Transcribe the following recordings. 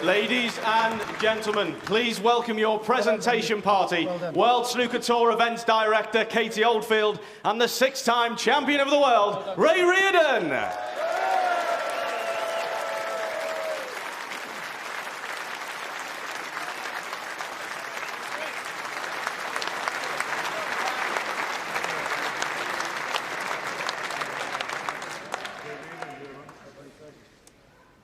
Ladies and gentlemen, please welcome your presentation party, World Snooker Tour Events Director Katie Oldfield and the 6-time champion of the world, Ray Reardon.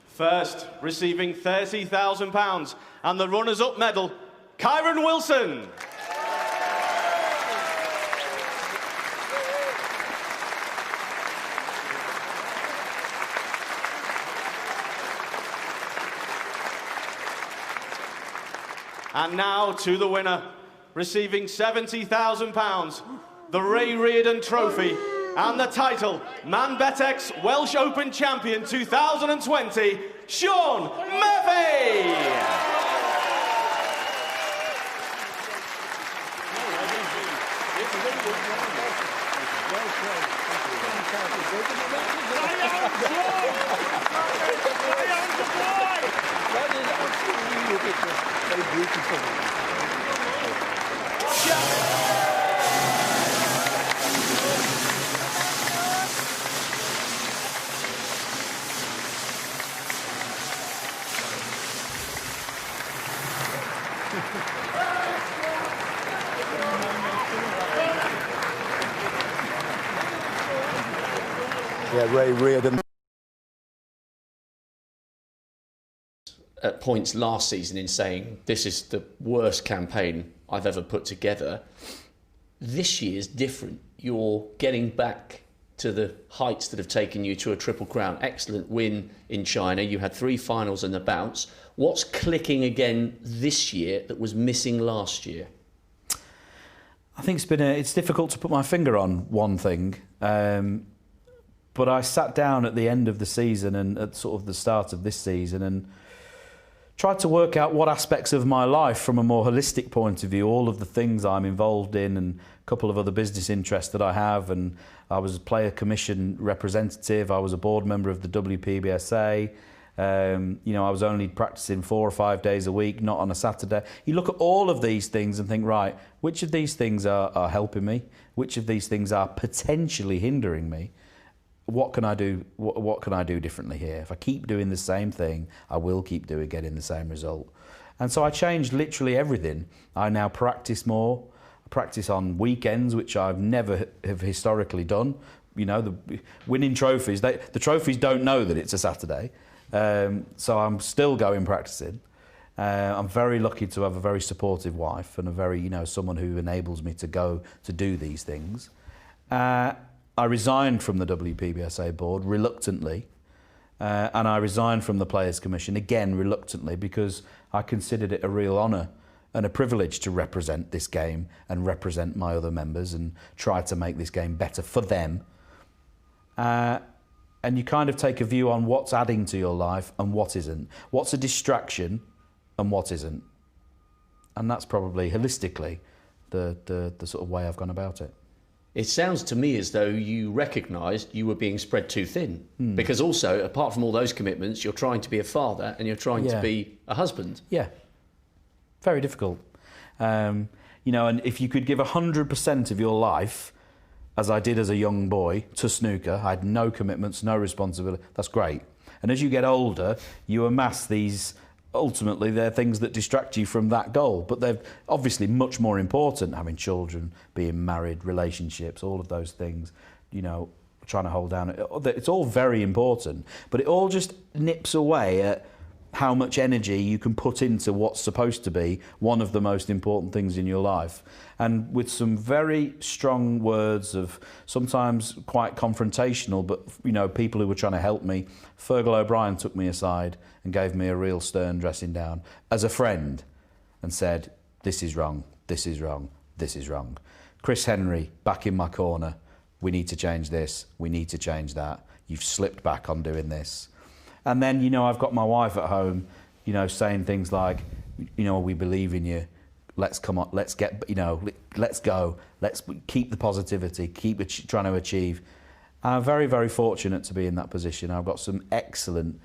First, receiving £30,000 and the runners-up medal, Kyron Wilson. And now to the winner, receiving £70,000, the Ray Reardon Trophy, and the title, ManBetX Welsh Open Champion 2020, Sean Murphy! Yeah, Ray Reardon. At points last season in saying this is the worst campaign I've ever put together. This year's different. You're getting back to the heights that have taken you to a Triple Crown. Excellent win in China. You had 3 finals and a bounce. What's clicking again this year that was missing last year? I think it's difficult to put my finger on one thing. But I sat down at the end of the season and at sort of the start of this season and tried to work out what aspects of my life from a more holistic point of view, all of the things I'm involved in and a couple of other business interests that I have. And I was a player commission representative. I was a board member of the WPBSA. You know, I was only practicing 4 or 5 days a week, not on a Saturday. You look at all of these things and think, right, which of these things are helping me? Which of these things are potentially hindering me? What can I do? What can I do differently here? If I keep doing the same thing, I will keep getting the same result. And so I changed literally everything. I now practice more. I practice on weekends, which I've never have historically done. You know, the winning trophies. The trophies don't know that it's a Saturday, so I'm still going practicing. I'm very lucky to have a very supportive wife and a very, someone who enables me to go to do these things. I resigned from the WPBSA board reluctantly, and I resigned from the Players Commission again reluctantly because I considered it a real honour and a privilege to represent this game and represent my other members and try to make this game better for them. And you kind of take a view on what's adding to your life and what isn't. What's a distraction and what isn't. And that's probably holistically the sort of way I've gone about it. It sounds to me as though you recognised you were being spread too thin. Because also, apart from all those commitments, you're trying to be a father and you're trying to be a husband. Yeah, very difficult. And if you could give 100% of your life, as I did as a young boy, to snooker, I had no commitments, no responsibility, that's great. And as you get older, you amass these, ultimately they're things that distract you from that goal, but they're obviously much more important, having children, being married, relationships, all of those things, trying to hold down. It's all very important, but it all just nips away at how much energy you can put into what's supposed to be one of the most important things in your life. And with some very strong words of sometimes quite confrontational, but people who were trying to help me. Fergal O'Brien took me aside and gave me a real stern dressing down as a friend and said, this is wrong, this is wrong, this is wrong. Chris Henry back in my corner, we need to change this, we need to change that, you've slipped back on doing this. And then, I've got my wife at home, saying things like, we believe in you. Let's come on, let's get, let's go. Let's keep the positivity, keep trying to achieve. I'm very, very fortunate to be in that position. I've got some excellent,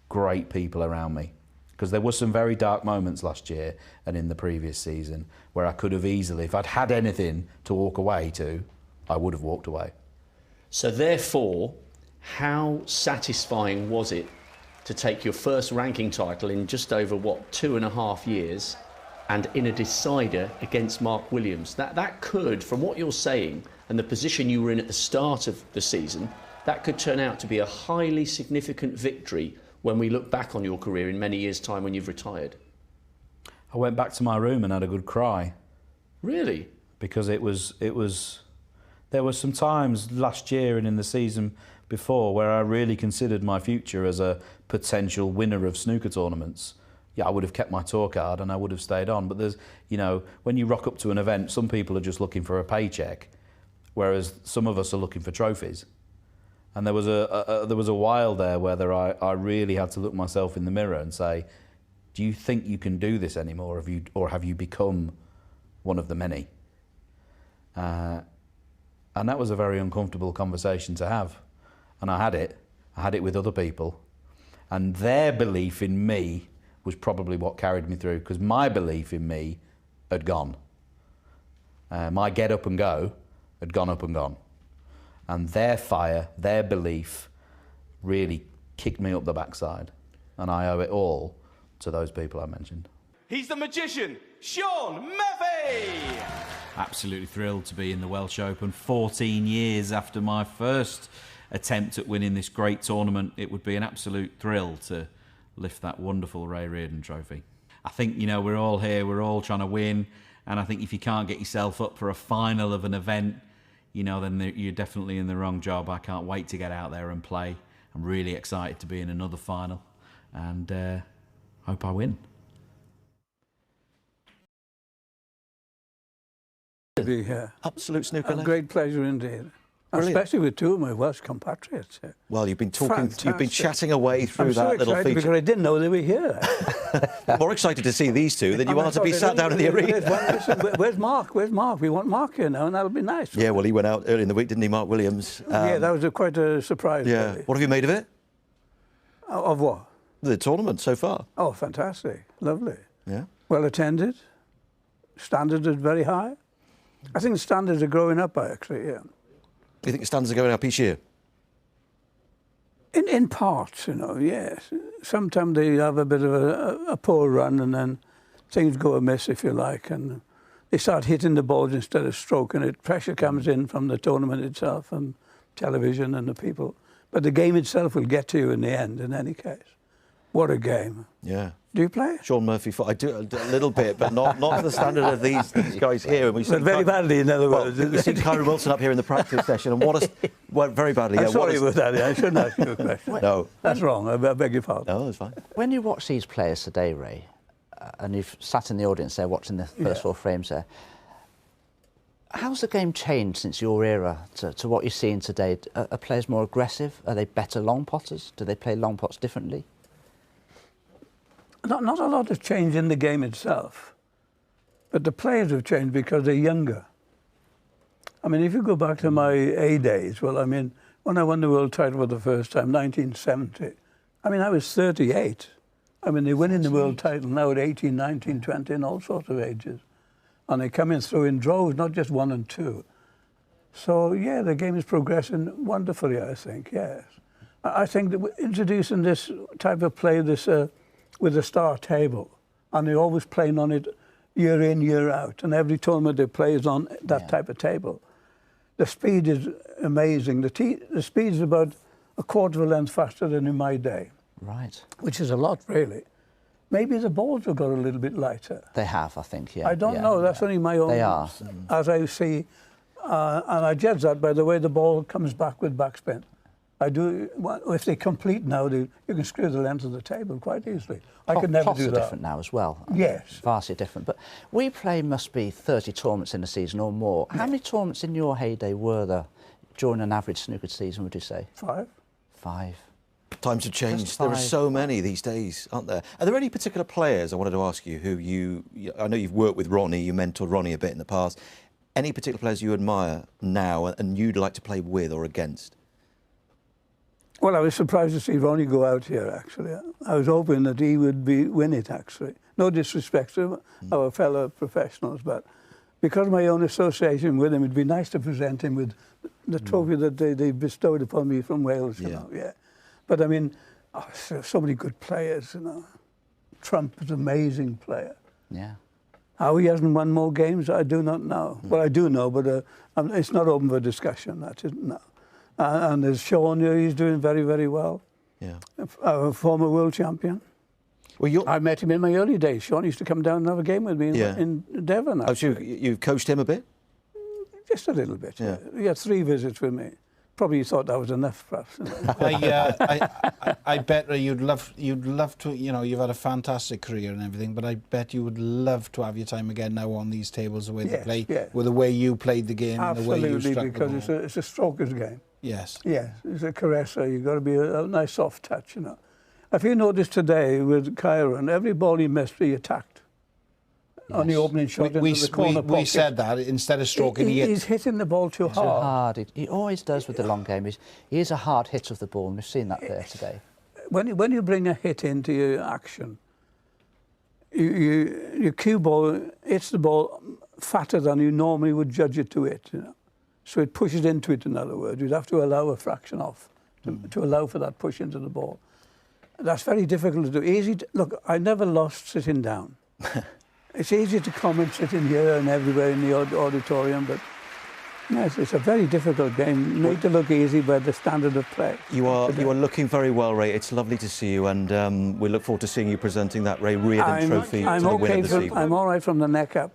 great people around me. because there were some very dark moments last year and in the previous season where I could have easily, if I'd had anything to walk away to, I would have walked away. So therefore, how satisfying was it to take your first ranking title in just over, 2.5 years, and in a decider against Mark Williams? That could, from what you're saying and the position you were in at the start of the season, that could turn out to be a highly significant victory when we look back on your career in many years' time when you've retired. I went back to my room and had a good cry. Really? Because there were some times last year and in the season before where I really considered my future as a potential winner of snooker tournaments. Yeah, I would have kept my tour card and I would have stayed on. But there's, when you rock up to an event, some people are just looking for a paycheck, whereas some of us are looking for trophies. And there was a while there where I really had to look myself in the mirror and say, do you think you can do this anymore? Or have you become one of the many? And that was a very uncomfortable conversation to have. And I had it. I had it with other people. And their belief in me was probably what carried me through, because my belief in me had gone. My get up and go had gone up and gone. And their fire, their belief, really kicked me up the backside. And I owe it all to those people I mentioned. He's the magician, Shaun Murphy! Absolutely thrilled to be in the Welsh Open 14 years after my first attempt at winning this great tournament. It would be an absolute thrill to lift that wonderful Ray Reardon trophy. I think, we're all here, we're all trying to win, and I think if you can't get yourself up for a final of an event, then you're definitely in the wrong job. I can't wait to get out there and play. I'm really excited to be in another final, and hope I win. To be here. Absolute snooker. A great pleasure indeed. Brilliant. Especially with two of my Welsh compatriots. Well, you've been talking, Fantastic. you've been chatting away through I'm that so little excited feature. because I didn't know they were here. More excited to see these two than you And I are to thought be they sat down in the didn't- arena. Listen, where's Mark? Where's Mark? We want Mark here now, and that'll be nice. Yeah, well, he went out early in the week, didn't he, Mark Williams? Yeah, that was quite a surprise. Yeah. Really. What have you made of it? Of what? The tournament so far. Oh, fantastic. Lovely. Yeah. Well attended. Standards are very high. I think the standards are growing up, actually, yeah. Do you think the standards are going up each year? In parts, yes. Sometimes they have a bit of a poor run and then things go amiss, if you like, and they start hitting the balls instead of stroking it. Pressure comes in from the tournament itself and television and the people. But the game itself will get to you in the end, in any case. What a game. Yeah. Do you play? Shaun Murphy, I do a little bit, but not to the standard of these guys here. And we But very badly, in other words. Well, we see Kyrie Wilson up here in the practice session, and very badly. I'm Yeah, sorry about that. I shouldn't ask you a question. No. That's wrong. I beg your pardon. No, that's fine. When you watch these players today, Ray, and you've sat in the audience there watching the first four frames there, how's the game changed since your era to what you're seeing today? Are players more aggressive? Are they better long potters? Do they play long pots differently? Not a lot has changed in the game itself, but the players have changed because they're younger. I mean, if you go back to my A days, when I won the world title for the first time, 1970, I was 38. They're winning the world title now at 18, 19, 20, and all sorts of ages. And they're coming through in droves, not just one and two. So, yeah, the game is progressing wonderfully, I think, yes. I think that introducing this type of play, with a star table, and they're always playing on it year in, year out, and every tournament they play is on that type of table. The speed is amazing. The speed is about a quarter of a length faster than in my day. Right. Which is a lot, really. Maybe the balls have got a little bit lighter. They have, I think, yeah. I don't know. That's only my own... They are. As I see, and I judge that by the way the ball comes back with backspin. If they complete now, you can screw the length of the table quite easily. I could never do that. Plots are different now as well. Yes. Vastly different. But we play must be 30 tournaments in a season or more. How many tournaments in your heyday were there during an average snooker season, would you say? 5. 5. Times have changed. Just There are 5. so many these days, aren't there? Are there any particular players, I wanted to ask you, who I know you've worked with Ronnie, you mentored Ronnie a bit in the past. Any particular players you admire now and you'd like to play with or against? Well, I was surprised to see Ronnie go out here, actually. I was hoping that he would win it, actually. No disrespect to our fellow professionals, but because of my own association with him, it'd be nice to present him with the trophy that they bestowed upon me from Wales, you know. Yeah. But, I mean, so many good players, you know. Trump is an amazing player. Yeah. How he hasn't won more games, I do not know. Well, I do know, but it's not open for discussion, that isn't, no. And there's Sean here, he's doing very, very well. Yeah. A former world champion. Well, I met him in my early days. Sean used to come down and have a game with me in Devon. Oh, so you've coached him a bit? Just a little bit. Yeah. He had 3 visits with me. Probably thought that was enough, perhaps. I bet you'd love to. You know, you've had a fantastic career and everything, but I bet you would love to have your time again now on these tables, the way they play, with the way you played the game, and the way you struck because the ball. it's a stroker's game. Yes. Yes, it's a caresser. You've got to be a nice soft touch, you know. If you notice today with Kyron, every ball he missed, he attacked. Yes. On the opening shot into the corner pocket. We said that instead of stroking, he's hitting the ball too hard. He always does with the long game. He is a hard hitter of the ball, and we've seen that there today. When you bring a hit into your action, your cue ball hits the ball fatter than you normally would judge it to hit, you know. So it pushes into it, in other words. You'd have to allow a fraction off to allow for that push into the ball. That's very difficult to do. Look, I never lost sitting down. It's easy to comment sitting here and everywhere in the auditorium, but yes, it's a very difficult game, made to look easy by the standard of play. You are looking very well, Ray. It's lovely to see you, and we look forward to seeing you presenting that Ray Reardon Trophy to the winner this evening. I'm all right from the neck up.